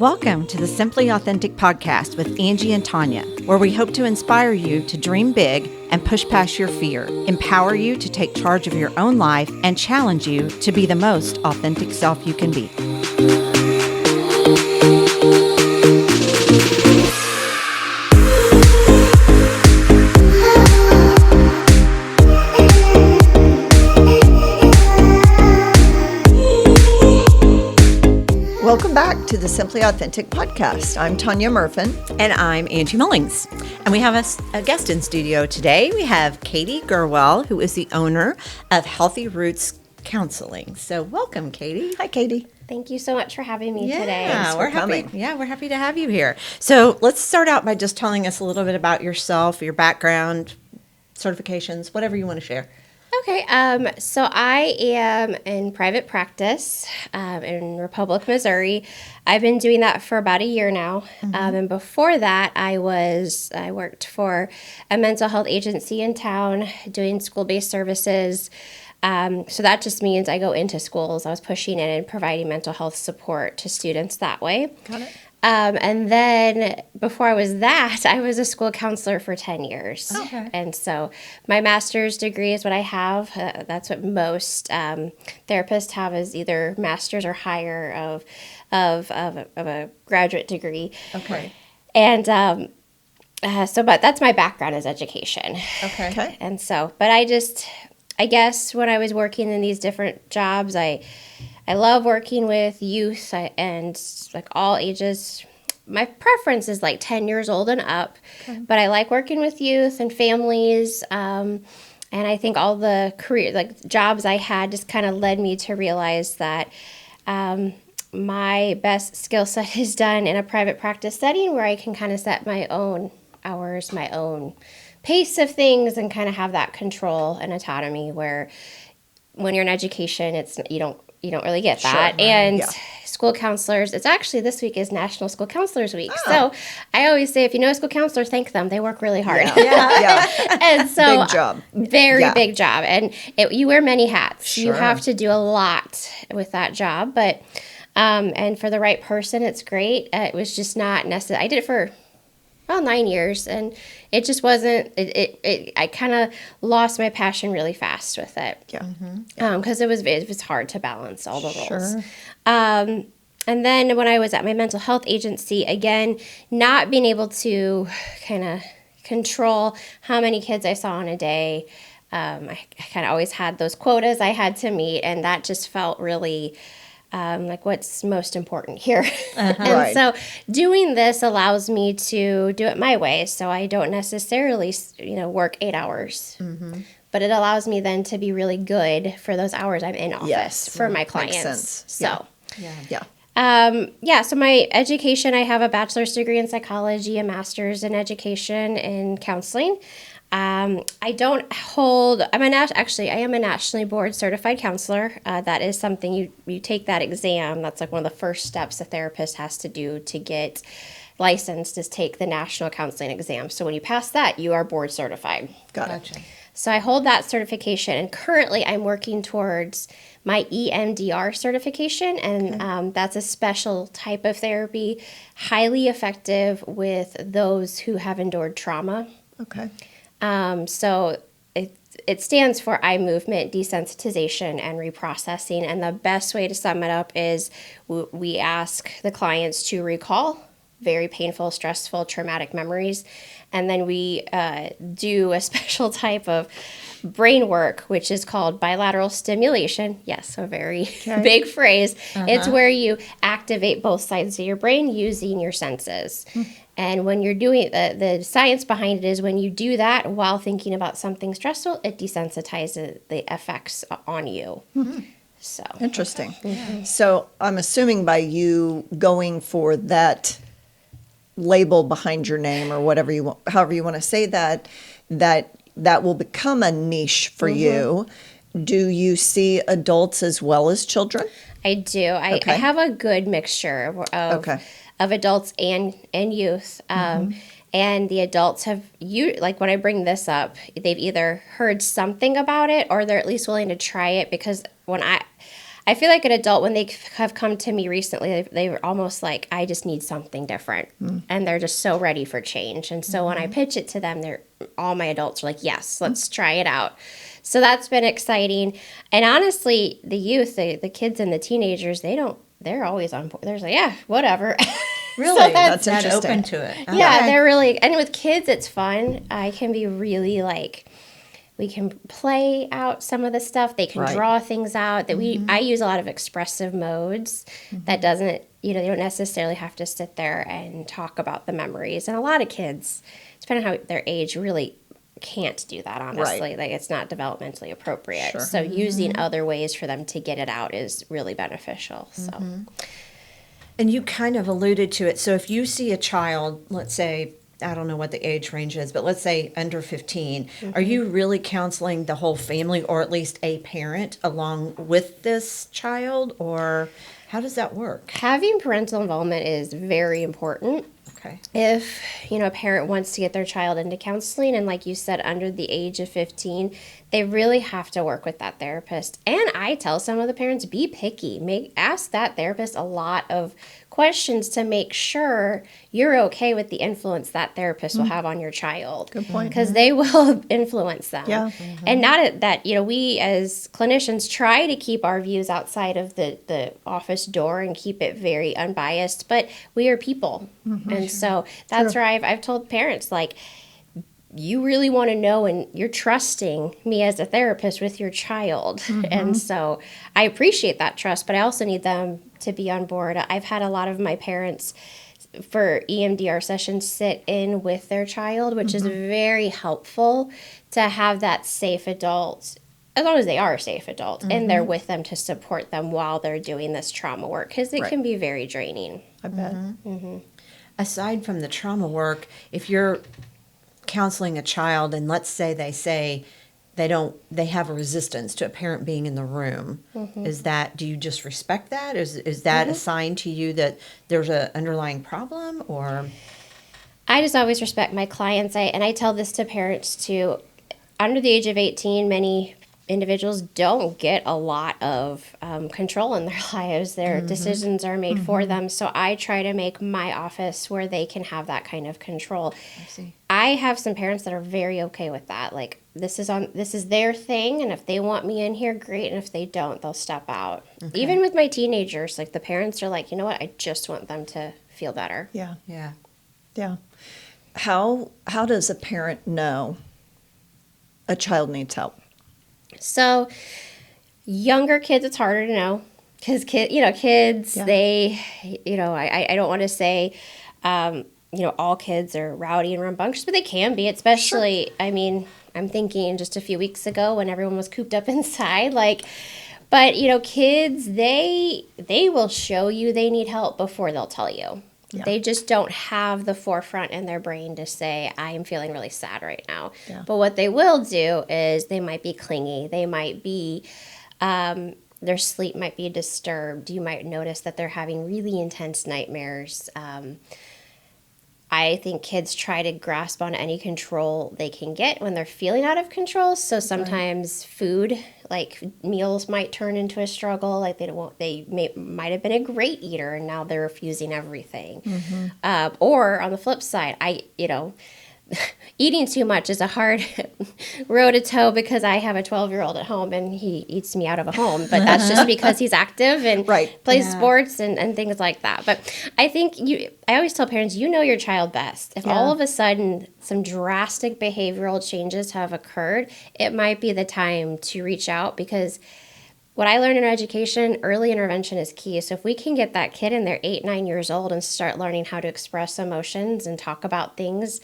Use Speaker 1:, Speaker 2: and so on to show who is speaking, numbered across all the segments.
Speaker 1: Welcome to the Simply Authentic podcast with Angie and Tanya, where we hope to inspire you to dream big and push past your fear, empower you to take charge of your own life, and challenge you to be the most authentic self you can be.
Speaker 2: Welcome back to the Simply Authentic podcast. I'm Tanya Murfin.
Speaker 1: And I'm Angie Mullings. And we have a guest in studio today. We have Katie Gerwel, who is the owner of Healthy Roots Counseling. So welcome, Katie.
Speaker 2: Hi, Katie.
Speaker 3: Thank you so much for having me today.
Speaker 1: Yeah, we're happy. Yeah, we're happy to have you here. So let's start out by just telling us a little bit about yourself, your background, certifications, whatever you want to share.
Speaker 3: Okay, so I am in private practice in Republic, Missouri. I've been doing that for about a year now. And before that, I worked for a mental health agency in town doing school-based services. So that just means I go into schools. I was pushing in and providing mental health support to students that way.
Speaker 2: Got it.
Speaker 3: And then before I was that, I was a school counselor for 10 years.
Speaker 1: Okay.
Speaker 3: And so my master's degree is what I have. That's what most therapists have, is either master's or higher of a graduate degree.
Speaker 1: Okay.
Speaker 3: And but that's my background, is education.
Speaker 1: Okay.
Speaker 3: And so, but I guess when I was working in these different jobs, I love working with youth and like all ages. My preference is like 10 years old and up, but I like working with youth and families. And I think all the jobs I had just kind of led me to realize that my best skill set is done in a private practice setting, where I can kind of set my own hours, my own pace of things, and kind of have that control and autonomy, where when you're in education, you don't really get that.
Speaker 2: Sure,
Speaker 3: and school counselors, it's actually, this week is National School Counselors Week. So I always say, if you know a school counselor, thank them. They work really hard.
Speaker 2: Yeah.
Speaker 3: And so
Speaker 2: Big job.
Speaker 3: Very big job. And you wear many hats.
Speaker 2: Sure.
Speaker 3: You have to do a lot with that job. But, and for the right person, it's great. It was just not necessary. I did it for about 9 years, and it just wasn't, I kind of lost my passion really fast with it.
Speaker 2: Yeah.
Speaker 3: Because it was hard to balance all the roles.
Speaker 2: Sure.
Speaker 3: And then when I was at my mental health agency, again, not being able to kind of control how many kids I saw in a day, I kind of always had those quotas I had to meet, and that just felt really like what's most important here. And so doing this allows me to do it my way. So I don't necessarily, work 8 hours, but it allows me then to be really good for those hours I'm in office for my clients.
Speaker 2: Makes sense.
Speaker 3: So,
Speaker 2: Yeah.
Speaker 3: so my education, I have a bachelor's degree in psychology, a master's in education and counseling. I am a nationally board certified counselor. That is something you take that exam. That's like one of the first steps a therapist has to do to get licensed, is take the national counseling exam. So when you pass that, you are board certified.
Speaker 2: Got it.
Speaker 3: So I hold that certification, and currently I'm working towards my EMDR certification, and that's a special type of therapy, highly effective with those who have endured trauma.
Speaker 2: Okay.
Speaker 3: So it stands for eye movement desensitization and reprocessing, and the best way to sum it up is we ask the clients to recall very painful, stressful, traumatic memories, and then we do a special type of brain work, which is called bilateral stimulation. Yes, a very big phrase. It's where you activate both sides of your brain using your senses. And when you're doing the science behind it is, when you do that while thinking about something stressful, it desensitizes the effects on you. So
Speaker 2: Interesting. So I'm assuming by you going for that label behind your name, or whatever you want, however you want to say that will become a niche for you. Do you see adults as well as children?
Speaker 3: I do. I have a good mixture of adults and youth. And the adults have, like when I bring this up, they've either heard something about it, or they're at least willing to try it, because when I I feel like an adult, when they have come to me recently, they were almost like, I just need something different. And they're just so ready for change. And so when I pitch it to them, all my adults are like, yes, let's try it out. So that's been exciting. And honestly, the youth, the kids and the teenagers, they're always on board. They're like, yeah, whatever.
Speaker 2: Really?
Speaker 3: So
Speaker 2: that's
Speaker 4: Not
Speaker 2: interesting.
Speaker 4: open to it.
Speaker 3: yeah,
Speaker 4: Okay.
Speaker 3: they're really, and with kids, it's fun. I can be really like, we can play out some of the stuff. They can
Speaker 2: Right.
Speaker 3: draw things out. I use a lot of expressive modes. That doesn't, they don't necessarily have to sit there and talk about the memories. And a lot of kids, depending on how their age, really can't do that, honestly.
Speaker 2: Right.
Speaker 3: Like, it's not developmentally appropriate.
Speaker 2: Sure.
Speaker 3: So using other ways for them to get it out is really beneficial. So
Speaker 1: And you kind of alluded to it. So if you see a child, let's say, I don't know what the age range is, but let's say under 15, are you really counseling the whole family or at least a parent along with this child? Or how does that work?
Speaker 3: having parental involvement is very important.
Speaker 1: Okay.
Speaker 3: If a parent wants to get their child into counseling, and like you said, under the age of 15, they really have to work with that therapist. And I tell some of the parents, be picky. Ask that therapist a lot of questions to make sure you're okay with the influence that therapist will have on your child.
Speaker 2: Good point.
Speaker 3: Because they will influence them.
Speaker 2: Yeah.
Speaker 3: And not that, we as clinicians try to keep our views outside of the office door and keep it very unbiased, but we are people. And so that's where I've told parents, like, you really want to know, and you're trusting me as a therapist with your child. And so I appreciate that trust, but I also need them to be on board. I've had a lot of my parents for EMDR sessions sit in with their child, which is very helpful to have that safe adult, as long as they are a safe adult, and they're with them to support them while they're doing this trauma work, because it
Speaker 2: Right.
Speaker 3: can be very draining.
Speaker 2: I bet.
Speaker 1: Aside from the trauma work, if you're counseling a child and let's say they have a resistance to a parent being in the room, do you just respect that? Is that a sign to you that there's an underlying problem? Or
Speaker 3: I just always respect my clients. I tell this to parents too. Under the age of 18, many individuals don't get a lot of control in their lives. Their decisions are made for them. So I try to make my office where they can have that kind of control.
Speaker 1: I see.
Speaker 3: I have some parents that are very okay with that. Like, this is their thing, and if they want me in here, great. And if they don't, they'll step out. Even with my teenagers, like, the parents are like, you know what? I just want them to feel better.
Speaker 2: Yeah.
Speaker 1: Yeah.
Speaker 2: Yeah. How does a parent know a child needs help?
Speaker 3: So, younger kids, it's harder to know because kids,
Speaker 2: Yeah.
Speaker 3: they, I don't want to say, all kids are rowdy and rambunctious, but they can be, especially, I mean, I'm thinking just a few weeks ago when everyone was cooped up inside, but kids, they will show you they need help before they'll tell you.
Speaker 2: Yeah.
Speaker 3: They just don't have the forefront in their brain to say, I am feeling really sad right now.
Speaker 2: Yeah.
Speaker 3: But what they will do is they might be clingy. They might be, their sleep might be disturbed. You might notice that they're having really intense nightmares. I think kids try to grasp on any control they can get when they're feeling out of control. So sometimes food, like meals, might turn into a struggle. Like might have been a great eater and now they're refusing everything. Or on the flip side, eating too much is a hard road to toe because I have a 12-year-old at home and he eats me out of a home. But that's just because he's active and
Speaker 2: Right.
Speaker 3: plays sports and things like that. But I think I always tell parents, your child best. If all of a sudden some drastic behavioral changes have occurred, it might be the time to reach out, because what I learned in education, early intervention is key. So if we can get that kid in their 8, 9 years old and start learning how to express emotions and talk about things,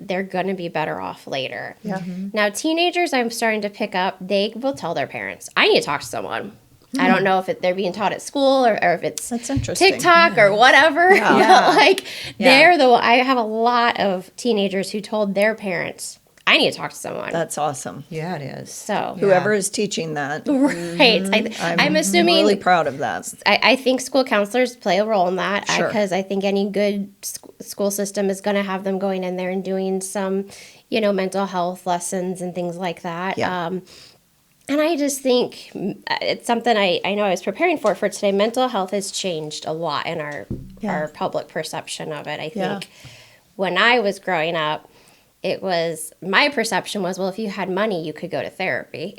Speaker 3: they're going to be better off later.
Speaker 2: Yeah.
Speaker 3: Now, teenagers, I'm starting to pick up, they will tell their parents, I need to talk to someone. I don't know if they're being taught at school or if it's
Speaker 2: That's interesting.
Speaker 3: TikTok or whatever.
Speaker 2: Yeah.
Speaker 3: But I have a lot of teenagers who told their parents, I need to talk to someone.
Speaker 2: That's awesome.
Speaker 1: Yeah, it is.
Speaker 3: So,
Speaker 2: Whoever is teaching that,
Speaker 3: right. I'm assuming,
Speaker 2: really proud of that.
Speaker 3: I think school counselors play a role in that,
Speaker 2: Sure.
Speaker 3: because I think any good school system is going to have them going in there and doing some, mental health lessons and things like that.
Speaker 2: Yeah.
Speaker 3: And I just think it's something I know I was preparing for today. Mental health has changed a lot in our public perception of it. I think when I was growing up, it was, my perception was, well, if you had money, you could go to therapy.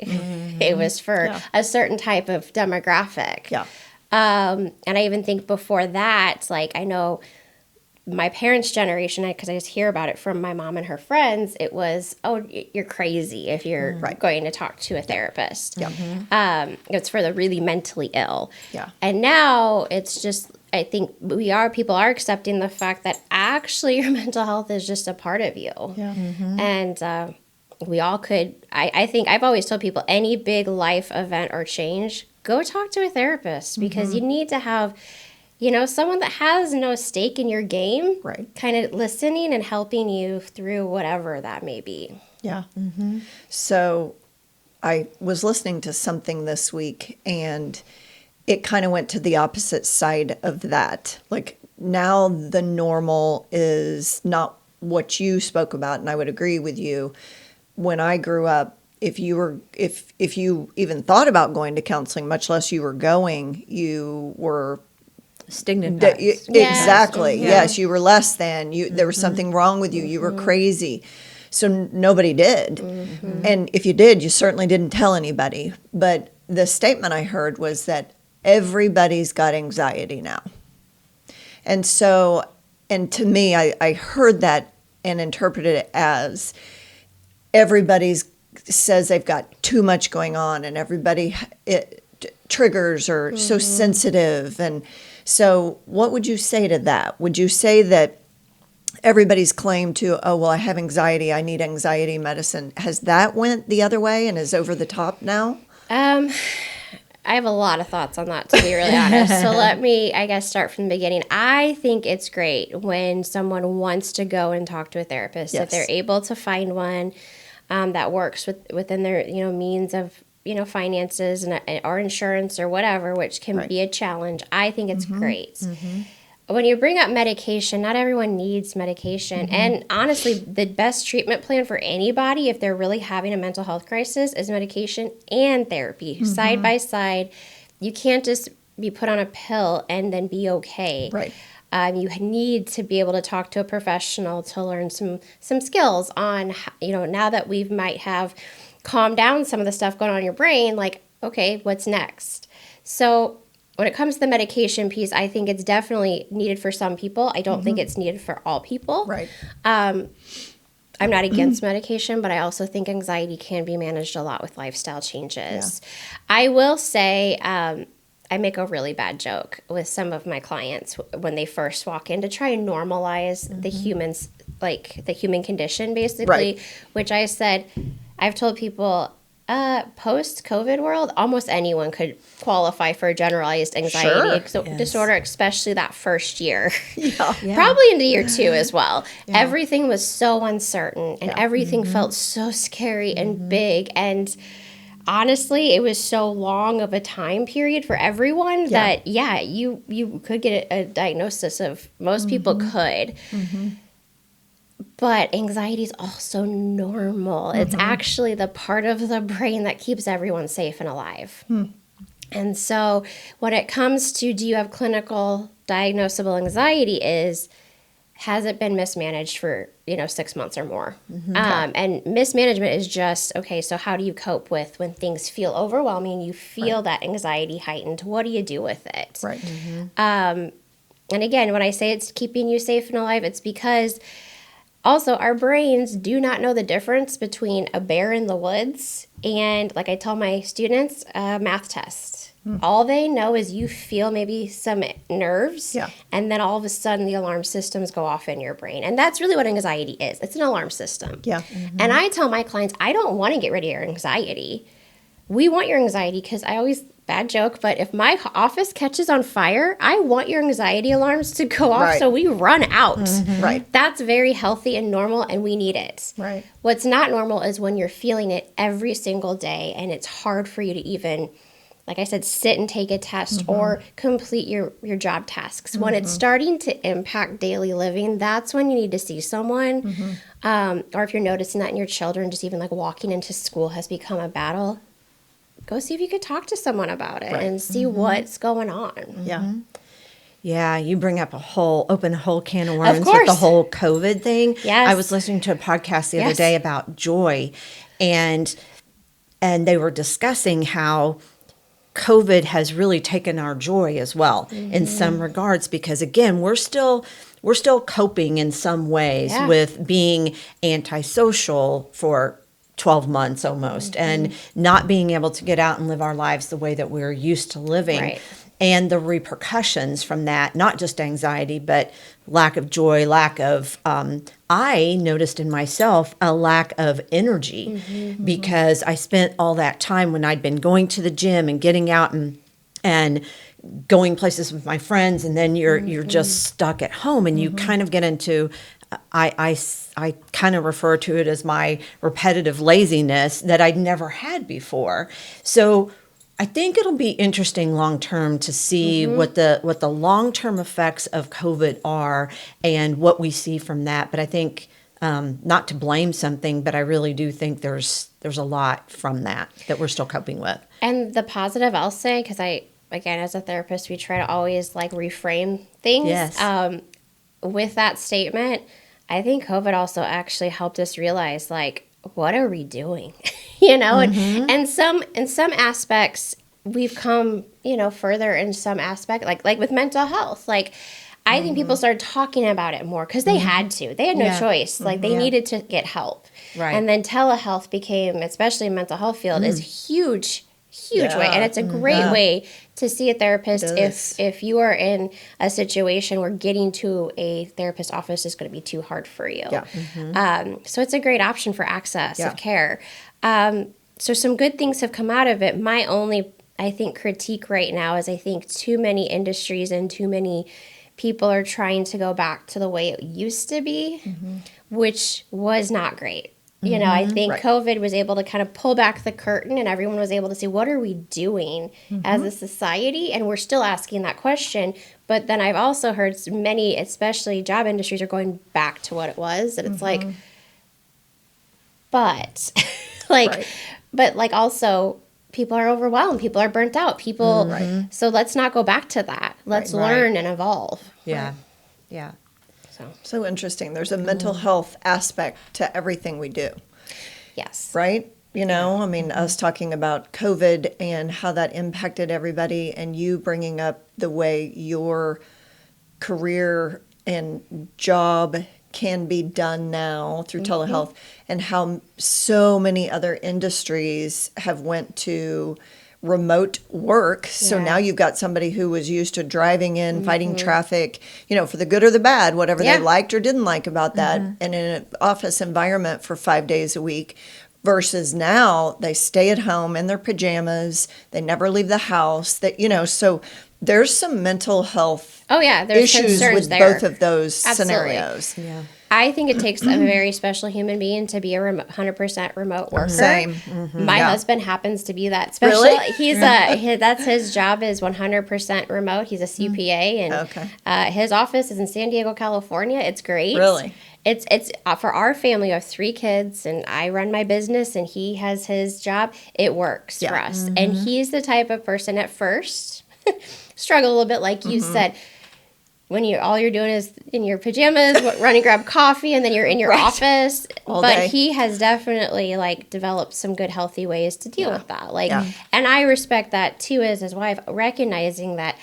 Speaker 3: It was for a certain type of demographic.
Speaker 2: Yeah.
Speaker 3: And I even think before that, like, I know my parents' generation, because I just hear about it from my mom and her friends, it was, oh, you're crazy if you're going to talk to a therapist.
Speaker 2: Yeah.
Speaker 3: It's for the really mentally ill.
Speaker 2: Yeah.
Speaker 3: And now it's just, I think people are accepting the fact that actually your mental health is just a part of you.
Speaker 2: Yeah.
Speaker 3: And we all could, I think I've always told people, any big life event or change, go talk to a therapist, because you need to have, someone that has no stake in your game, kind of listening and helping you through whatever that may be.
Speaker 2: Yeah. So I was listening to something this week, and it kind of went to the opposite side of that. Like, now the normal is not what you spoke about, and I would agree with you. When I grew up, if you even thought about going to counseling, much less you were going, you were
Speaker 4: stigmatized.
Speaker 2: Exactly. Yes, you were less than. There was something wrong with you. You were crazy. So nobody did. And if you did, you certainly didn't tell anybody. But the statement I heard was that everybody's got anxiety now. And so, and to me, I heard that and interpreted it as everybody's says they've got too much going on, and everybody triggers are so sensitive. And so what would you say to that? Would you say that everybody's claim to, oh, well, I have anxiety, I need anxiety medicine, has that went the other way and is over the top now?
Speaker 3: I have a lot of thoughts on that, to be really honest. So let me, I guess, start from the beginning. I think it's great when someone wants to go and talk to a therapist, if they're able to find one that works within their means of finances or insurance or whatever, which can be a challenge. I think it's great. When you bring up medication, not everyone needs medication. And honestly, the best treatment plan for anybody, if they're really having a mental health crisis, is medication and therapy side by side. You can't just be put on a pill and then be okay.
Speaker 2: Right.
Speaker 3: You need to be able to talk to a professional to learn some skills on, now that we might have calmed down some of the stuff going on in your brain, like, okay, what's next? So when it comes to the medication piece, I think it's definitely needed for some people. I don't think it's needed for all people.
Speaker 2: Right.
Speaker 3: I'm not against medication, but I also think anxiety can be managed a lot with lifestyle changes. I will say, I make a really bad joke with some of my clients when they first walk in to try and normalize the humans, like the human condition, basically, which I've told people, post-COVID world, almost anyone could qualify for generalized anxiety disorder, especially that first year. Probably into year 2 as well. Everything was so uncertain, and everything felt so scary and big, and honestly, it was so long of a time period for everyone that, you could get a diagnosis of, most people could. But anxiety is also normal. It's actually the part of the brain that keeps everyone safe and alive. And so when it comes to, do you have clinical diagnosable anxiety, has it been mismanaged for 6 months or more? And mismanagement is just, okay, so how do you cope with when things feel overwhelming, you feel that anxiety heightened, what do you do with it?
Speaker 2: Right.
Speaker 3: And again, when I say it's keeping you safe and alive, it's because also our brains do not know the difference between a bear in the woods and, like I tell my students, a math test. All they know is you feel maybe some nerves, and then all of a sudden the alarm systems go off in your brain. And that's really what anxiety is. It's an alarm system. And I tell my clients, I don't want to get rid of your anxiety. We want your anxiety because bad joke, but if my office catches on fire, I want your anxiety alarms to go off so we run out. That's very healthy and normal, and we need it. What's not normal is when you're feeling it every single day, and it's hard for you to even, like I said, sit and take a test or complete your job tasks. When it's starting to impact daily living, that's when you need to see someone. Or if you're noticing that in your children, just even like walking into school has become a battle, go see if you could talk to someone about it
Speaker 2: Right.
Speaker 3: and see what's going on.
Speaker 2: Yeah.
Speaker 1: Yeah, you bring up open a whole can of worms with
Speaker 3: course.
Speaker 1: the whole COVID thing.
Speaker 3: Yes.
Speaker 1: I was listening to a podcast the other
Speaker 3: Yes.
Speaker 1: day about joy, and they were discussing how COVID has really taken our joy as well in some regards, because again, we're still coping in some ways
Speaker 3: Yeah.
Speaker 1: with being antisocial for 12 months almost and not being able to get out and live our lives the way that we're used to living.
Speaker 3: Right.
Speaker 1: And the repercussions from that, not just anxiety, but lack of joy, lack of, I noticed in myself a lack of energy because I spent all that time when I'd been going to the gym and getting out and going places with my friends, and then you're just stuck at home, and you kind of get into, I kind of refer to it as my repetitive laziness that I'd never had before. So I think it'll be interesting long term to see what the long term effects of COVID are and what we see from that. But I think not to blame something, but I really do think there's a lot from that we're still coping with.
Speaker 3: And the positive I'll say, because again, as a therapist, we try to always like reframe things.
Speaker 1: Yes.
Speaker 3: With that statement, I think COVID also actually helped us realize, like, what are we doing? And some in some aspects we've come, further in some aspect, like with mental health. Like, I think people started talking about it more because they had to. They had no
Speaker 1: Yeah.
Speaker 3: choice. Like, they needed to get help.
Speaker 1: Right.
Speaker 3: And then telehealth became, especially in mental health field, is huge way, and it's a great way to see a therapist
Speaker 2: It is.
Speaker 3: if you are in a situation where getting to a therapist office is going to be too hard for you.
Speaker 2: Yeah.
Speaker 3: So it's a great option for access
Speaker 2: Yeah.
Speaker 3: of care. So some good things have come out of it. My only, I think, critique right now is I think too many industries and too many people are trying to go back to the way it used to be, which was not great. I think
Speaker 2: Right.
Speaker 3: COVID was able to kind of pull back the curtain, and everyone was able to see, what are we doing as a society? And we're still asking that question. But then I've also heard many, especially job industries, are going back to what it was. And it's like, but
Speaker 2: Right.
Speaker 3: but like also people are overwhelmed. People are burnt out. People, so let's not go back to that. Let's
Speaker 1: Right.
Speaker 3: learn and evolve.
Speaker 1: Yeah. Yeah.
Speaker 2: So interesting. There's a mental health aspect to everything we do,
Speaker 3: Yes.
Speaker 2: right? I mean, us talking about COVID and how that impacted everybody, and you bringing up the way your career and job can be done now through telehealth, and how so many other industries have went to remote work. So
Speaker 3: Yeah.
Speaker 2: now you've got somebody who was used to driving in, fighting traffic, for the good or the bad, whatever
Speaker 3: Yeah.
Speaker 2: they liked or didn't like about that, and in an office environment for 5 days a week, versus now they stay at home in their pajamas, they never leave the house, so there's some mental health
Speaker 3: Oh yeah, there's
Speaker 2: issues
Speaker 3: concerns
Speaker 2: with
Speaker 3: there.
Speaker 2: both of those
Speaker 3: Absolutely.
Speaker 2: scenarios.
Speaker 1: Yeah.
Speaker 3: I think it takes a very special human being to be a 100% remote worker.
Speaker 2: Same.
Speaker 3: My
Speaker 2: Yeah.
Speaker 3: husband happens to be that special.
Speaker 2: Really?
Speaker 3: That's his job is 100% remote. He's a CPA, and
Speaker 2: Okay.
Speaker 3: his office is in San Diego, California. It's great.
Speaker 2: Really?
Speaker 3: It's for our family. We have 3 kids, and I run my business, and he has his job. It works for
Speaker 2: Yeah.
Speaker 3: us, and he's the type of person at first struggle a little bit, like you said. When all you're doing is in your pajamas, run and grab coffee, and then you're in your office.
Speaker 2: All
Speaker 3: But
Speaker 2: day.
Speaker 3: he has definitely developed some good, healthy ways to deal with that.
Speaker 2: Yeah.
Speaker 3: And I respect that too as his wife, recognizing that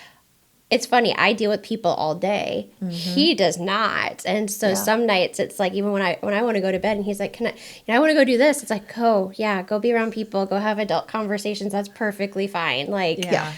Speaker 3: it's funny. I deal with people all day. He does not, and so some nights it's like even when I want to go to bed, and he's like, "Can I want to go do this?" It's like, go be around people, go have adult conversations. That's perfectly fine.
Speaker 2: Yeah.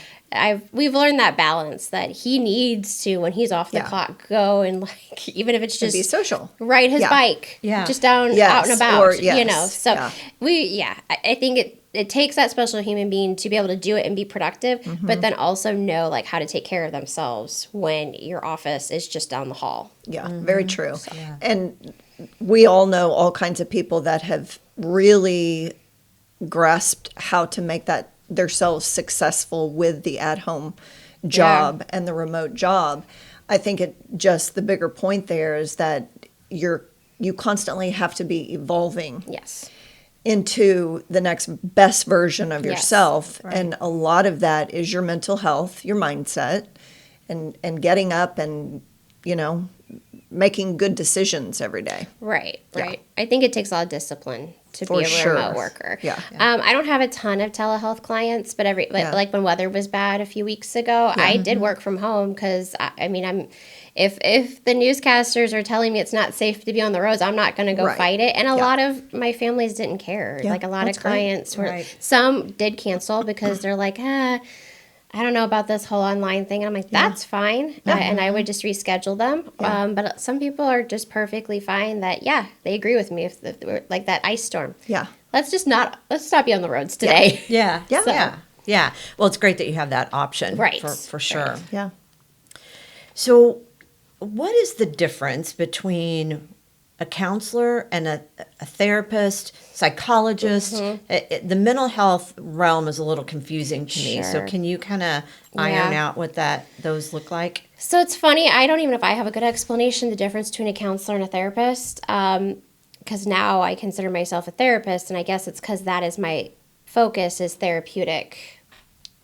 Speaker 3: We've learned that balance that he needs to, when he's off the
Speaker 2: Yeah.
Speaker 3: clock, go and even if it's
Speaker 2: To
Speaker 3: just
Speaker 2: be social.
Speaker 3: ride his
Speaker 2: Yeah.
Speaker 3: bike,
Speaker 1: Yeah.
Speaker 3: just down
Speaker 2: Yes,
Speaker 3: out and about,
Speaker 2: or yes,
Speaker 3: So
Speaker 2: yeah.
Speaker 3: I think it takes that special human being to be able to do it and be productive, but then also know how to take care of themselves when your office is just down the hall.
Speaker 2: Yeah, very true. And we all know all kinds of people that have really grasped how to make that themselves successful with the at-home job and the remote job. I think the bigger point there is that you constantly have to be evolving.
Speaker 3: Yes.
Speaker 2: into the next best version of
Speaker 3: Yes,
Speaker 2: yourself.
Speaker 4: right.
Speaker 2: And a lot of that is your mental health, your mindset, and getting up and, making good decisions every day.
Speaker 3: Right. I think it takes a lot of discipline to
Speaker 2: For
Speaker 3: be a
Speaker 2: sure.
Speaker 3: remote worker.
Speaker 2: Yeah.
Speaker 3: I don't have a ton of telehealth clients, but like when weather was bad a few weeks ago, I did work from home because if the newscasters are telling me it's not safe to be on the roads, I'm not going to go
Speaker 2: Right.
Speaker 3: fight it. And a
Speaker 2: Yeah.
Speaker 3: lot of my families didn't care.
Speaker 2: Yeah,
Speaker 3: Like a lot
Speaker 2: that's
Speaker 3: of
Speaker 2: great.
Speaker 3: clients were,
Speaker 4: Right.
Speaker 3: some did cancel because they're like, I don't know about this whole online thing. And I'm like, that's fine. And I would just reschedule them.
Speaker 2: Yeah.
Speaker 3: But some people are just perfectly fine that, they agree with me if we're like that ice storm.
Speaker 2: Yeah.
Speaker 3: Let's not be on the roads today.
Speaker 4: Yeah.
Speaker 2: Yeah.
Speaker 4: Yeah. Yeah. Well, it's great that you have that option.
Speaker 3: Right.
Speaker 4: For sure.
Speaker 2: Yeah.
Speaker 4: So, what is the difference between a counselor and a therapist, psychologist? The mental health realm is a little confusing to me. So,
Speaker 3: Sure.
Speaker 4: can you kind of iron
Speaker 3: Yeah.
Speaker 4: out what those look like?
Speaker 3: So it's funny. I don't even know if I have a good explanation the difference between a counselor and a therapist. Because now I consider myself a therapist, and I guess it's because that is my focus is therapeutic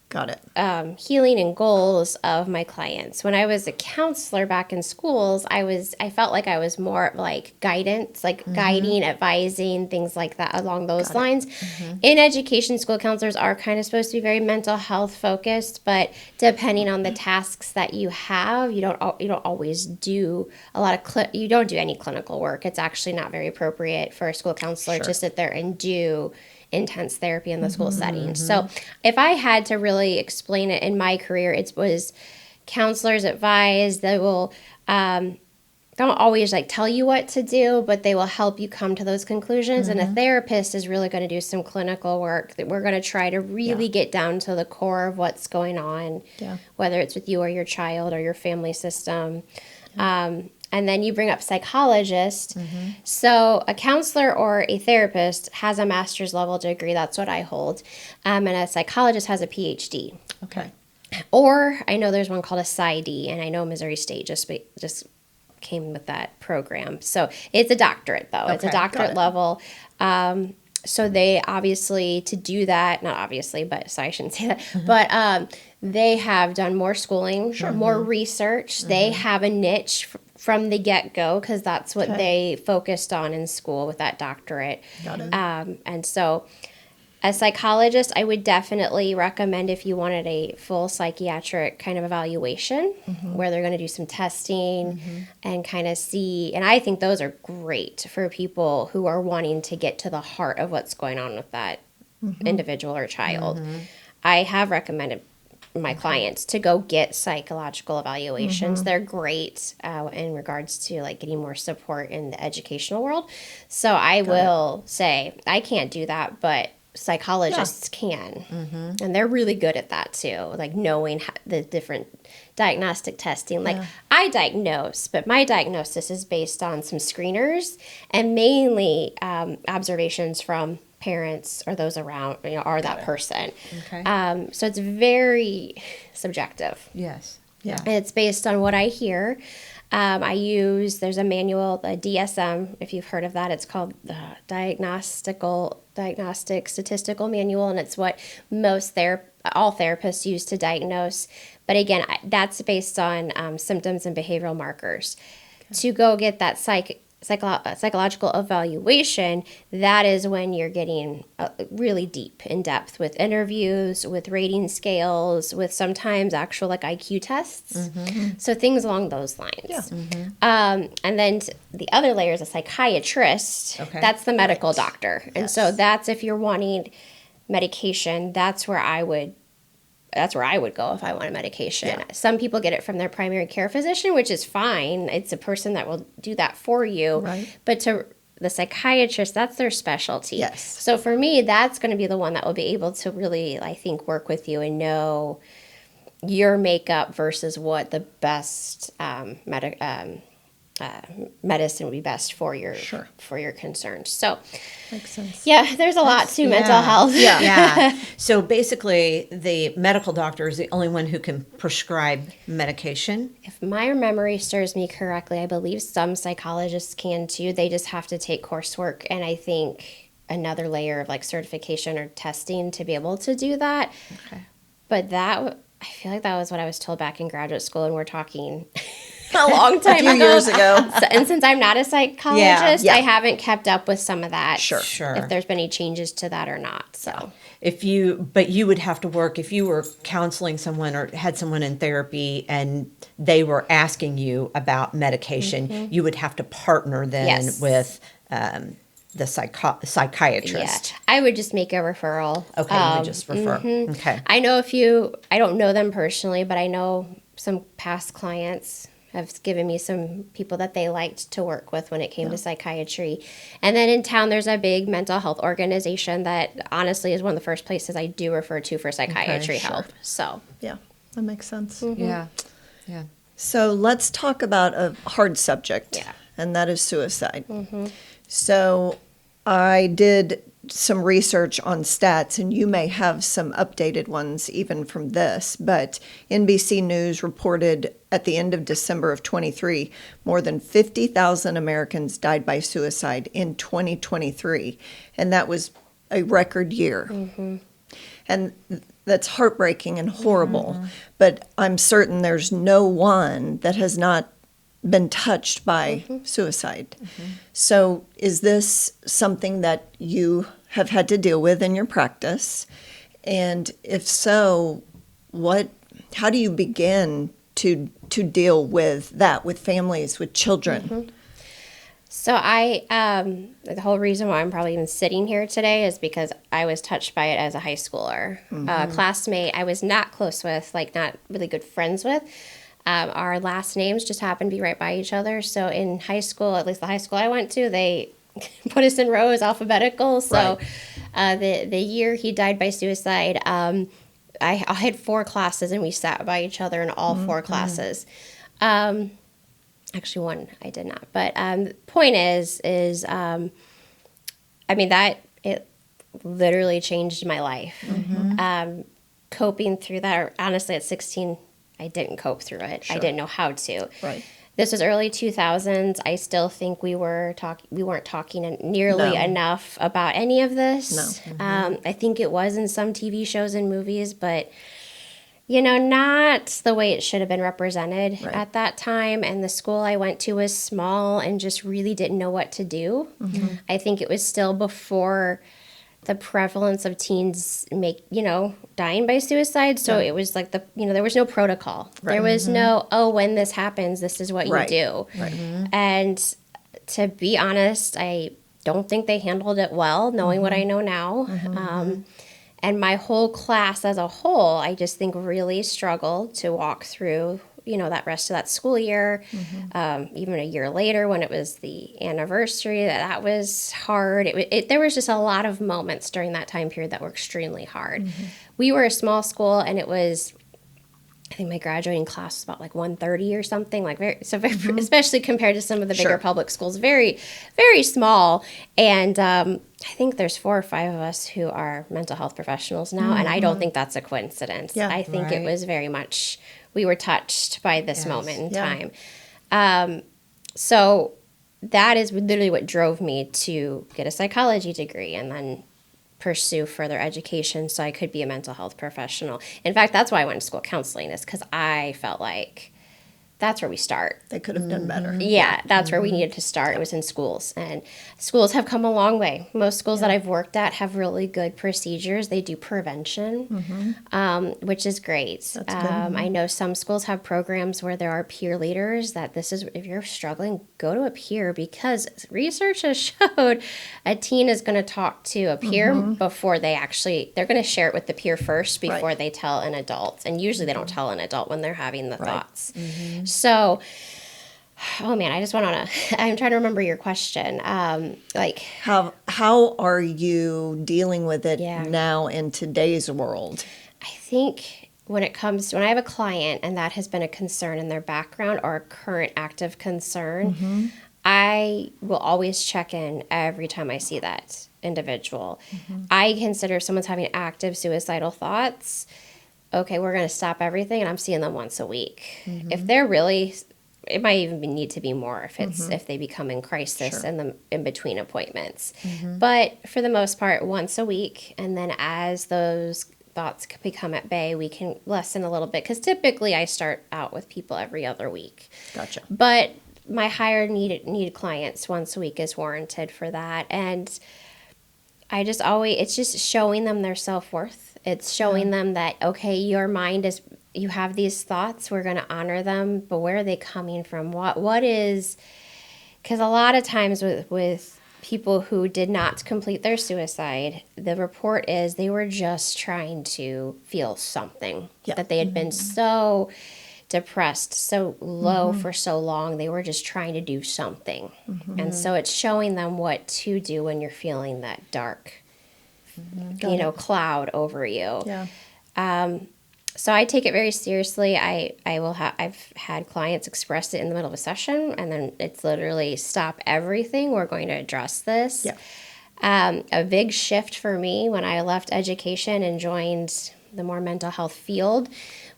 Speaker 2: Got it.
Speaker 3: healing and goals of my clients. When I was a counselor back in schools, I felt like I was more like guidance, like guiding, advising, things like that along those lines. In education, school counselors are kind of supposed to be very mental health focused, but depending on the tasks that you have, you don't always do a lot of you don't do any clinical work. It's actually not very appropriate for a school counselor to sit there and do intense therapy in the school setting. So if I had to really explain it in my career, it was counselors advise. They will don't always like tell you what to do, but they will help you come to those conclusions. And a therapist is really going to do some clinical work that we're going to try to really get down to the core of what's going on, whether it's with you or your child or your family system. And then you bring up psychologist. So a counselor or a therapist has a master's level degree. That's what I hold. And a psychologist has a PhD.
Speaker 2: Okay.
Speaker 3: Or I know there's one called a PsyD, and I know Missouri State just came with that program. So it's a doctorate, though. It's a
Speaker 4: Okay,
Speaker 3: doctorate
Speaker 2: got it.
Speaker 3: level. So they obviously, to do that, not obviously, but so I shouldn't say that, but they have done more schooling, more research. They have a niche from the get-go because that's what they focused on in school with that doctorate.
Speaker 2: Got it.
Speaker 3: And so a psychologist, I would definitely recommend if you wanted a full psychiatric kind of evaluation where they're going to do some testing and kind of see. And I think those are great for people who are wanting to get to the heart of what's going on with that individual or child. I have recommended my clients to go get psychological evaluations. They're great in regards to like getting more support in the educational world. So I will say I can't do that, but psychologists can, and they're really good at that too, like knowing the different diagnostic testing. Like I diagnose, but my diagnosis is based on some screeners and mainly observations from parents or those around, are that person.
Speaker 4: Okay.
Speaker 3: So it's very subjective.
Speaker 4: Yes.
Speaker 2: Yeah.
Speaker 3: And it's based on what I hear. There's a manual, the DSM, if you've heard of that. It's called the Diagnostic Statistical Manual, and it's what all therapists use to diagnose. But again, that's based on symptoms and behavioral markers. To go get that psychological evaluation, that is when you're getting really deep in depth with interviews, with rating scales, with sometimes actual like IQ tests. So things along those lines. And then the other layer is a psychiatrist.
Speaker 4: Okay.
Speaker 3: That's the medical doctor. And so that's if you're wanting medication, that's where I would go if I want a medication. Some people get it from their primary care physician, which is fine. It's a person that will do that for you.
Speaker 2: Right.
Speaker 3: But to the psychiatrist, that's their specialty.
Speaker 2: Yes.
Speaker 3: So for me, that's going to be the one that will be able to really, I think, work with you and know your makeup versus what the best medicine would be best for your concerns. So
Speaker 2: Makes sense.
Speaker 3: yeah, there's a lot to mental health.
Speaker 4: Yeah. So basically, the medical doctor is the only one who can prescribe medication.
Speaker 3: If my memory serves me correctly, I believe some psychologists can too. They just have to take coursework, and I think another layer of like certification or testing to be able to do that. Okay. But I feel like that was what I was told back in graduate school, and we're talking a long time
Speaker 2: few years ago.
Speaker 3: And since I'm not a psychologist,
Speaker 2: Yeah.
Speaker 3: I haven't kept up with some of that.
Speaker 2: Sure.
Speaker 3: If there's been any changes to that or not. So
Speaker 4: But you would have to work if you were counseling someone or had someone in therapy and they were asking you about medication, you would have to partner then
Speaker 3: Yes.
Speaker 4: with the psychiatrist.
Speaker 3: yeah, I would just make a referral.
Speaker 4: Okay, you would just refer. Okay.
Speaker 3: I know I don't know them personally, but I know some past clients have given me some people that they liked to work with when it came to psychiatry. And then in town, there's a big mental health organization that honestly is one of the first places I do refer to for psychiatry help. So,
Speaker 2: Yeah, that makes sense.
Speaker 4: Yeah. Yeah.
Speaker 2: So let's talk about a hard subject,
Speaker 3: Yeah.
Speaker 2: and that is suicide. So I did some research on stats, and you may have some updated ones even from this, but NBC News reported at the end of December of 23, more than 50,000 Americans died by suicide in 2023, and that was a record year. And that's heartbreaking and horrible, but I'm certain there's no one that has not been touched by suicide. So is this something that you have had to deal with in your practice? And if so, how do you begin to deal with that with families, with children?
Speaker 3: So the whole reason why I'm probably even sitting here today is because I was touched by it as a high schooler. Classmate I was not close with, like not really good friends with. Our last names just happened to be right by each other. So in high school, at least the high school I went to, they put us in rows alphabetical. So the year he died by suicide, I had 4 classes and we sat by each other in all 4 classes. Actually, one I did not. But point is I mean, that it literally changed my life. Coping through that, honestly, at 16, I didn't cope through it. I didn't know how to.
Speaker 2: Right.
Speaker 3: This was early 2000s. I still think we weren't talking nearly enough about any of this. No. I think it was in some TV shows and movies, but not the way it should have been represented at that time. And the school I went to was small and just really didn't know what to do. I think it was still before the prevalence of teens dying by suicide. So it was like there was no protocol. Right. There was no, when this happens, this is what you do. Right. And to be honest, I don't think they handled it well, knowing what I know now. And my whole class as a whole, I just think really struggled to walk through that rest of that school year. Even a year later when it was the anniversary, that was hard. There was just a lot of moments during that time period that were extremely hard. We were a small school, and it was, I think my graduating class was about like 130 or something, especially compared to some of the bigger public schools, very, very small. And I think there's 4 or 5 of us who are mental health professionals now, and I don't think that's a coincidence. I think it was very much, we were touched by this moment in time. So that is literally what drove me to get a psychology degree and then pursue further education so I could be a mental health professional. In fact, that's why I went to school counseling, is because I felt like that's where we start.
Speaker 2: They could have done better.
Speaker 3: Yeah, that's where we needed to start. It was in schools. And schools have come a long way. Most schools that I've worked at have really good procedures. They do prevention, which is great.
Speaker 2: That's good.
Speaker 3: I know some schools have programs where there are peer leaders that if you're struggling, go to a peer, because research has showed a teen is going to talk to a peer before they're going to share it with the peer first before they tell an adult. And usually they don't tell an adult when they're having the thoughts. So, oh man, I just went on I'm trying to remember your question.
Speaker 2: How are you dealing with it now in today's world?
Speaker 3: I think when I have a client and that has been a concern in their background or a current active concern, I will always check in every time I see that individual. I consider if someone's having active suicidal thoughts, okay, we're going to stop everything, and I'm seeing them once a week. If they're really it might even need to be more if it's if they become in crisis in between appointments. But for the most part, once a week, and then as those thoughts become at bay, we can lessen a little bit, because typically I start out with people every other week.
Speaker 2: Gotcha.
Speaker 3: But my higher need clients once a week is warranted for that. And I just always, it's just showing them their self-worth. It's showing them that, okay, your mind is, you have these thoughts, we're going to honor them, but where are they coming from? What is, because a lot of times with people who did not complete their suicide, the report is they were just trying to feel something, that they had been so depressed, so low for so long, they were just trying to do something. And so it's showing them what to do when you're feeling that dark, cloud over you.
Speaker 2: Yeah.
Speaker 3: So I take it very seriously. I've had clients express it in the middle of a session, and then it's literally stop everything. We're going to address this.
Speaker 2: Yeah.
Speaker 3: A big shift for me when I left education and joined the more mental health field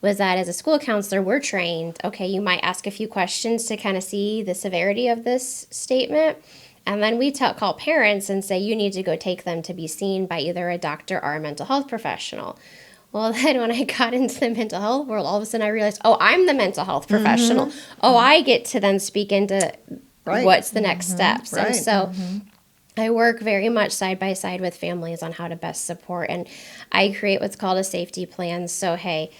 Speaker 3: was that as a school counselor, we're trained, okay, you might ask a few questions to kind of see the severity of this statement. And then we call parents and say, you need to go take them to be seen by either a doctor or a mental health professional. Well, then when I got into the mental health world, all of a sudden I realized, I'm the mental health professional. I get to then speak into what's the next steps.
Speaker 2: Right.
Speaker 3: And so I work very much side by side with families on how to best support. And I create what's called a safety plan. So, hey,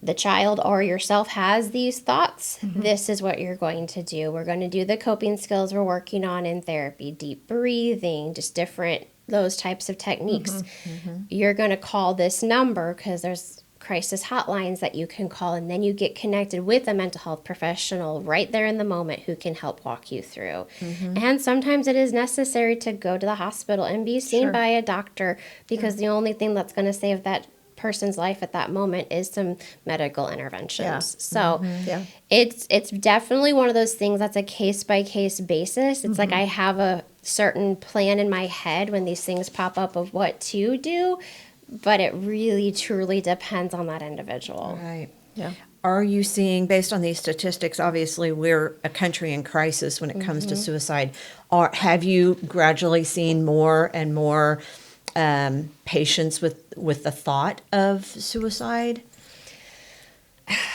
Speaker 3: the child or yourself has these thoughts. This is what you're going to do. We're going to do the coping skills we're working on in therapy, deep breathing, just different, those types of techniques. You're going to call this number because there's crisis hotlines that you can call, and then you get connected with a mental health professional right there in the moment who can help walk you through. And sometimes it is necessary to go to the hospital and be seen by a doctor, because the only thing that's going to save that person's life at that moment is some medical interventions. So it's definitely one of those things that's a case-by-case basis. It's like I have a certain plan in my head when these things pop up of what to do, but it really truly depends on that individual.
Speaker 4: Right.
Speaker 2: Yeah.
Speaker 4: Are you seeing, based on these statistics, obviously we're a country in crisis when it comes to suicide, have you gradually seen more and more patients with the thought of suicide?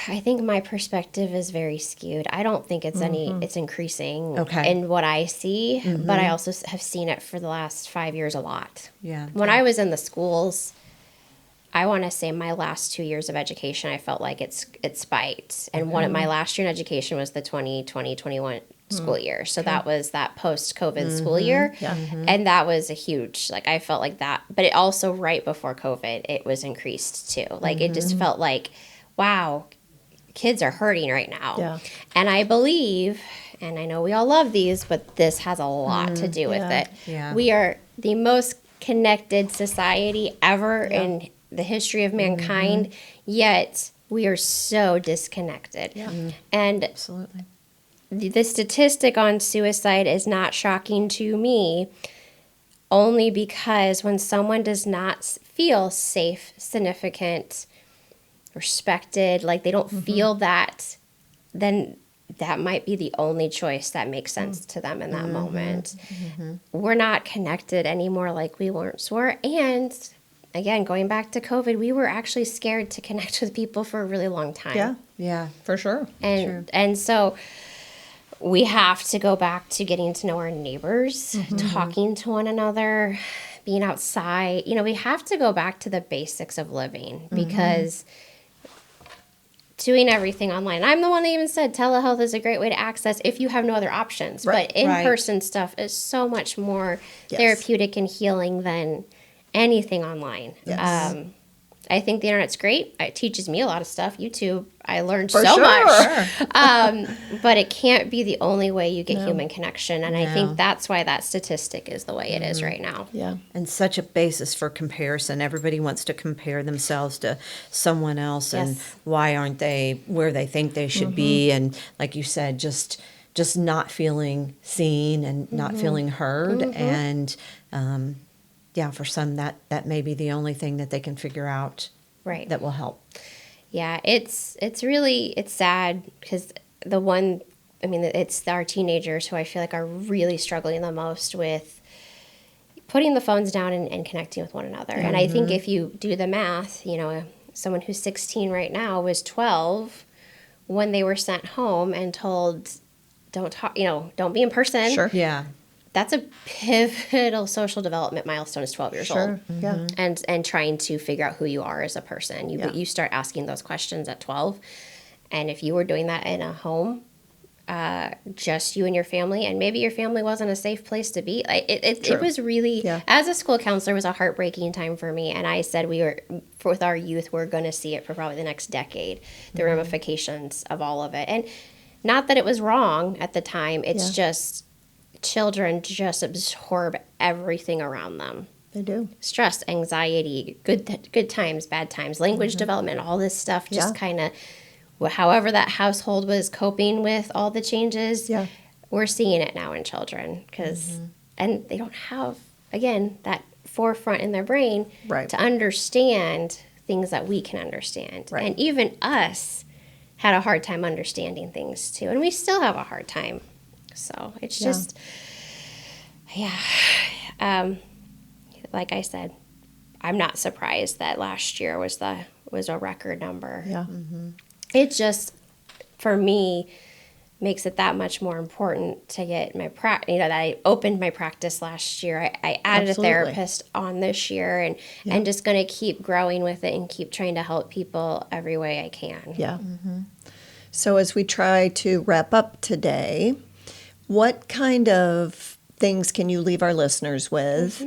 Speaker 3: I think my perspective is very skewed. I don't think it's it's increasing
Speaker 4: Okay.
Speaker 3: in what I see, but I also have seen it for the last 5 years a lot.
Speaker 4: Yeah.
Speaker 3: When I was in the schools, I want to say my last 2 years of education, I felt like it spiked. And one of my last year in education was the 2020-21 school year. So that was that post-COVID school year.
Speaker 2: Yeah.
Speaker 3: And that was a huge, like, I felt like that. But it also, right before COVID, it was increased too. Like, it just felt like, wow, kids are hurting right now.
Speaker 2: Yeah.
Speaker 3: And I believe, and I know we all love these, but this has a lot to do with it.
Speaker 4: Yeah.
Speaker 3: We are the most connected society ever in the history of mankind, yet we are so disconnected. And
Speaker 4: Absolutely.
Speaker 3: the statistic on suicide is not shocking to me, only because when someone does not feel safe, significant, respected, like they don't feel that, then that might be the only choice that makes sense to them in that moment. We're not connected anymore like we once were. And again, going back to COVID, we were actually scared to connect with people for a really long time.
Speaker 2: Yeah.
Speaker 4: Yeah.
Speaker 2: For sure.
Speaker 3: And so we have to go back to getting to know our neighbors, talking to one another, being outside. We have to go back to the basics of living, because doing everything online. I'm the one that even said telehealth is a great way to access if you have no other options.
Speaker 2: Right.
Speaker 3: But in-person stuff is so much more therapeutic and healing than anything online.
Speaker 2: Yes.
Speaker 3: I think the internet's great. It teaches me a lot of stuff. YouTube, I learned
Speaker 2: For
Speaker 3: so
Speaker 2: sure.
Speaker 3: much. But it can't be the only way you get human connection. And I think that's why that statistic is the way it is right now.
Speaker 2: Yeah.
Speaker 4: And such a basis for comparison. Everybody wants to compare themselves to someone else, and why aren't they where they think they should be? And like you said, just not feeling seen and not feeling heard. And for some that may be the only thing that they can figure out
Speaker 3: Right.
Speaker 4: that will help.
Speaker 3: Yeah, it's really sad, because it's our teenagers who I feel like are really struggling the most with putting the phones down and connecting with one another. And I think if you do the math, someone who's 16 right now was 12 when they were sent home and told, don't talk, don't be in person.
Speaker 2: Sure.
Speaker 4: Yeah.
Speaker 3: That's a pivotal social development milestone is 12 years old.
Speaker 2: Yeah.
Speaker 3: And trying to figure out who you are as a person. You start asking those questions at 12. And if you were doing that in a home, just you and your family, and maybe your family wasn't a safe place to be. It was really, as a school counselor, it was a heartbreaking time for me. And I said with our youth, we're going to see it for probably the next decade, the ramifications of all of it. And not that it was wrong at the time. It's just children just absorb everything around them.
Speaker 2: They do.
Speaker 3: Stress, anxiety, good times, bad times, language development, all this stuff just kind of, however that household was coping with all the changes, we're seeing it now in children and they don't have, again, that forefront in their brain to understand things that we can understand.
Speaker 2: Right.
Speaker 3: And even us had a hard time understanding things too. And we still have a hard time. So it's just, like I said, I'm not surprised that last year was a record number.
Speaker 2: Yeah.
Speaker 3: It just, for me, makes it that much more important to get my that I opened my practice last year. I added a therapist on this year and just going to keep growing with it and keep trying to help people every way I can.
Speaker 2: Yeah. So as we try to wrap up today, what kind of things can you leave our listeners with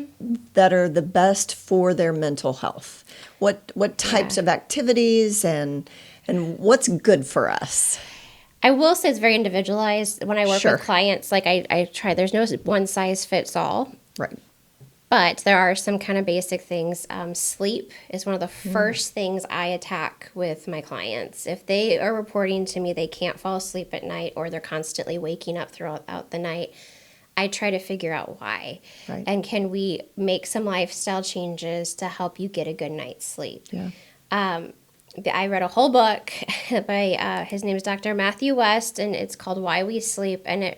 Speaker 2: that are the best for their mental health? What types of activities and what's good for us?
Speaker 3: I will say it's very individualized. When I work with clients, like I try, there's no one size fits all.
Speaker 2: Right.
Speaker 3: But there are some kind of basic things. Sleep is one of the first things I attack with my clients. If they are reporting to me they can't fall asleep at night or they're constantly waking up throughout the night, I try to figure out why.
Speaker 2: Right.
Speaker 3: And can we make some lifestyle changes to help you get a good night's sleep?
Speaker 2: Yeah.
Speaker 3: I read a whole book by, his name is Dr. Matthew West, and it's called Why We Sleep. And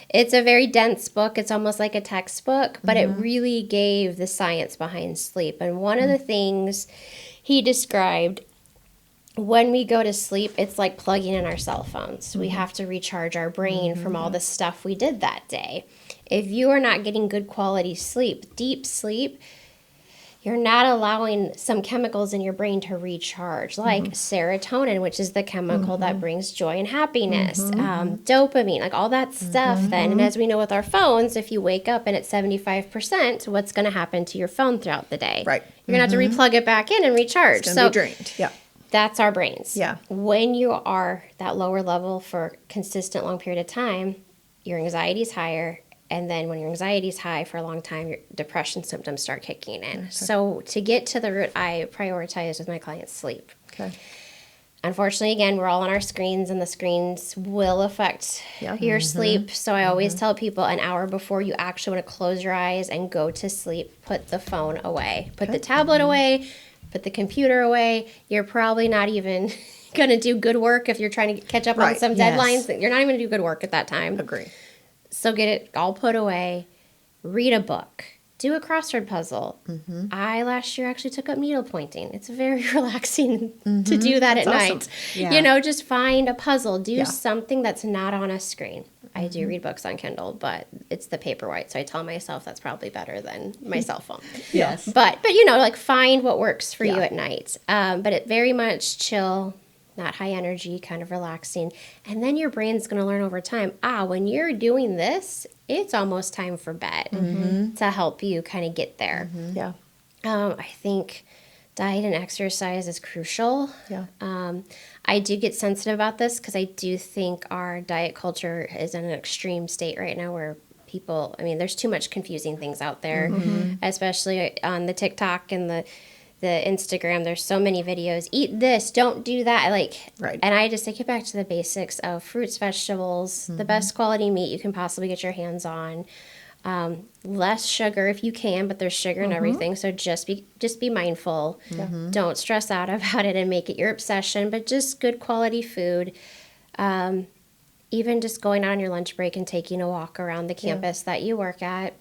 Speaker 3: it's a very dense book. It's almost like a textbook, but it really gave the science behind sleep. And one of the things he described, when we go to sleep, it's like plugging in our cell phones. We have to recharge our brain from all the stuff we did that day. If you are not getting good quality sleep, deep sleep, you're not allowing some chemicals in your brain to recharge, like serotonin, which is the chemical that brings joy and happiness, dopamine, like all that stuff then. And as we know with our phones, if you wake up and it's 75%, what's going to happen to your phone throughout the day?
Speaker 2: Right.
Speaker 3: You're going to have to replug it back in and recharge.
Speaker 2: It's going to be drained. Yeah.
Speaker 3: That's our brains.
Speaker 2: Yeah.
Speaker 3: When you are that lower level for consistent long period of time, your anxiety is higher. And then when your anxiety is high for a long time, your depression symptoms start kicking in. Okay. So to get to the root, I prioritize with my clients sleep.
Speaker 2: Okay.
Speaker 3: Unfortunately, again, we're all on our screens, and the screens will affect your sleep. So I always tell people an hour before you actually want to close your eyes and go to sleep, put the phone away. Put the tablet away, put the computer away. You're probably not even going to do good work if you're trying to catch up on some deadlines. You're not even going to do good work at that time.
Speaker 2: Agree.
Speaker 3: So get it all put away, read a book, do a crossword puzzle. I last year actually took up needle pointing. It's very relaxing to do that at night.
Speaker 2: Yeah.
Speaker 3: Just find a puzzle, do something that's not on a screen. I do read books on Kindle, but it's the Paperwhite, so I tell myself that's probably better than my cell phone.
Speaker 2: Yes.
Speaker 3: But like find what works for you at night. But it very much chill, not high energy, kind of relaxing. And then your brain's going to learn over time, when you're doing this, it's almost time for bed to help you kind of get there.
Speaker 2: Yeah.
Speaker 3: I think diet and exercise is crucial.
Speaker 2: Yeah.
Speaker 3: I do get sensitive about this because I do think our diet culture is in an extreme state right now where people, there's too much confusing things out there, especially on the TikTok and the Instagram. There's so many videos. Eat this, don't do that.
Speaker 2: Right.
Speaker 3: And I just take it back to the basics of fruits, vegetables, the best quality meat you can possibly get your hands on. Less sugar if you can, but there's sugar in everything. So just be mindful. Don't stress out about it and make it your obsession, but just good quality food. even just going on your lunch break and taking a walk around the campus that you work at.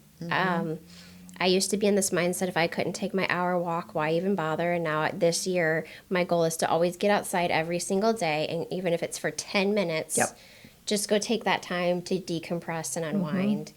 Speaker 3: I used to be in this mindset, if I couldn't take my hour walk, why even bother? And now this year, my goal is to always get outside every single day. And even if it's for 10 minutes, just go take that time to decompress and unwind.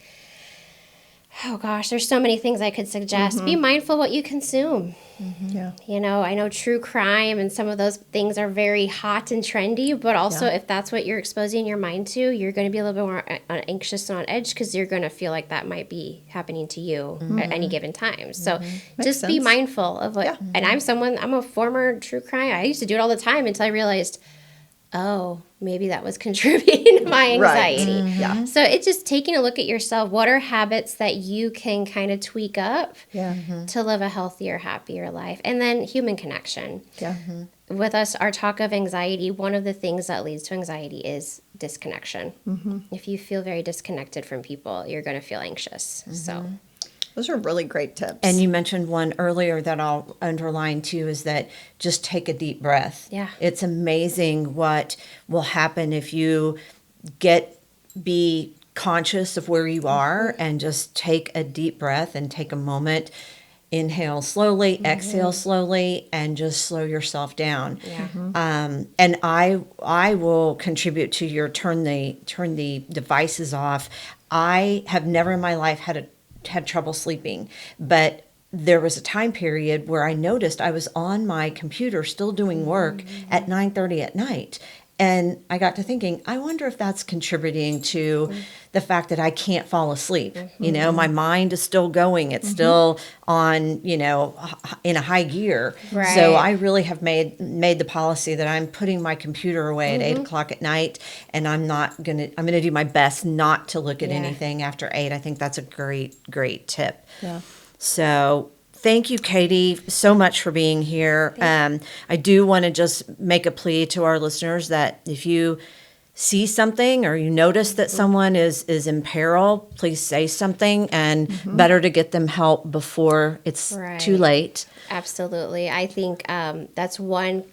Speaker 3: Oh gosh, there's so many things I could suggest. Be mindful what you consume.
Speaker 2: Yeah.
Speaker 3: You know, I know true crime and some of those things are very hot and trendy, but also if that's what you're exposing your mind to, you're going to be a little bit more anxious and on edge because you're going to feel like that might be happening to you at any given time. So just be mindful of what, and I'm a former true crime. I used to do it all the time until I realized, oh, maybe that was contributing to my anxiety.
Speaker 2: Right. Yeah.
Speaker 3: So it's just taking a look at yourself. What are habits that you can kind of tweak up to live a healthier, happier life? And then human connection.
Speaker 2: Yeah.
Speaker 3: With us, our talk of anxiety, one of the things that leads to anxiety is disconnection. If you feel very disconnected from people, you're going to feel anxious. So
Speaker 2: Those are really great tips.
Speaker 4: And you mentioned one earlier that I'll underline too, is that just take a deep breath.
Speaker 3: Yeah.
Speaker 4: It's amazing what will happen if you be conscious of where you are and just take a deep breath and take a moment. Inhale slowly, exhale slowly, and just slow yourself down.
Speaker 3: Yeah.
Speaker 4: And I will contribute to your turn the devices off. I have never in my life had trouble sleeping, but there was a time period where I noticed I was on my computer still doing work at 9:30 at night. And I got to thinking, I wonder if that's contributing to the fact that I can't fall asleep. You know, my mind is still going. It's still on, you know, in a high gear.
Speaker 3: Right.
Speaker 4: So I really have made the policy that I'm putting my computer away at 8 o'clock at night, and I'm going to do my best not to look at anything after 8. I think that's a great tip.
Speaker 2: Yeah.
Speaker 4: So thank you, Katie, so much for being here. I do want to just make a plea to our listeners that if you see something or you notice that someone is in peril, please say something, and better to get them help before it's too late.
Speaker 3: Absolutely. I think that's one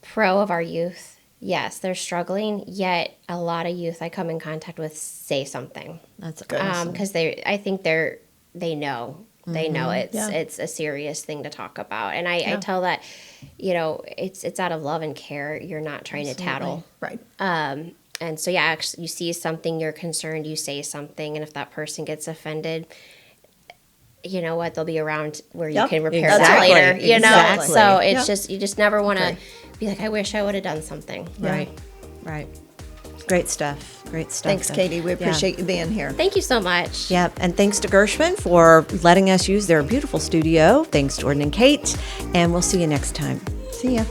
Speaker 3: pro of our youth. Yes, they're struggling, yet a lot of youth I come in contact with say something.
Speaker 4: That's good.
Speaker 3: Because I think they know. They know it's a serious thing to talk about. And I tell that, you know, it's out of love and care. You're not trying to tattle.
Speaker 2: Right.
Speaker 3: And so, actually, you see something, you're concerned, you say something. And if that person gets offended, you know what, they'll be around where you can repair that later, you know?
Speaker 4: Exactly.
Speaker 3: So it's just, you just never want to be like, I wish I would have done something.
Speaker 4: Right. Great stuff.
Speaker 2: Thanks, Katie. We appreciate you being here.
Speaker 3: Thank you so much.
Speaker 1: Yep. And thanks to Gershwin for letting us use their beautiful studio. Thanks, Jordan and Kate. And we'll see you next time.
Speaker 2: See ya.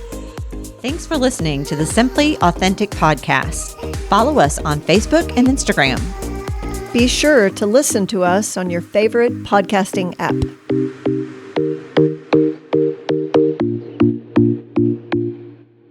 Speaker 1: Thanks for listening to the Simply Authentic podcast. Follow us on Facebook and Instagram.
Speaker 2: Be sure to listen to us on your favorite podcasting app.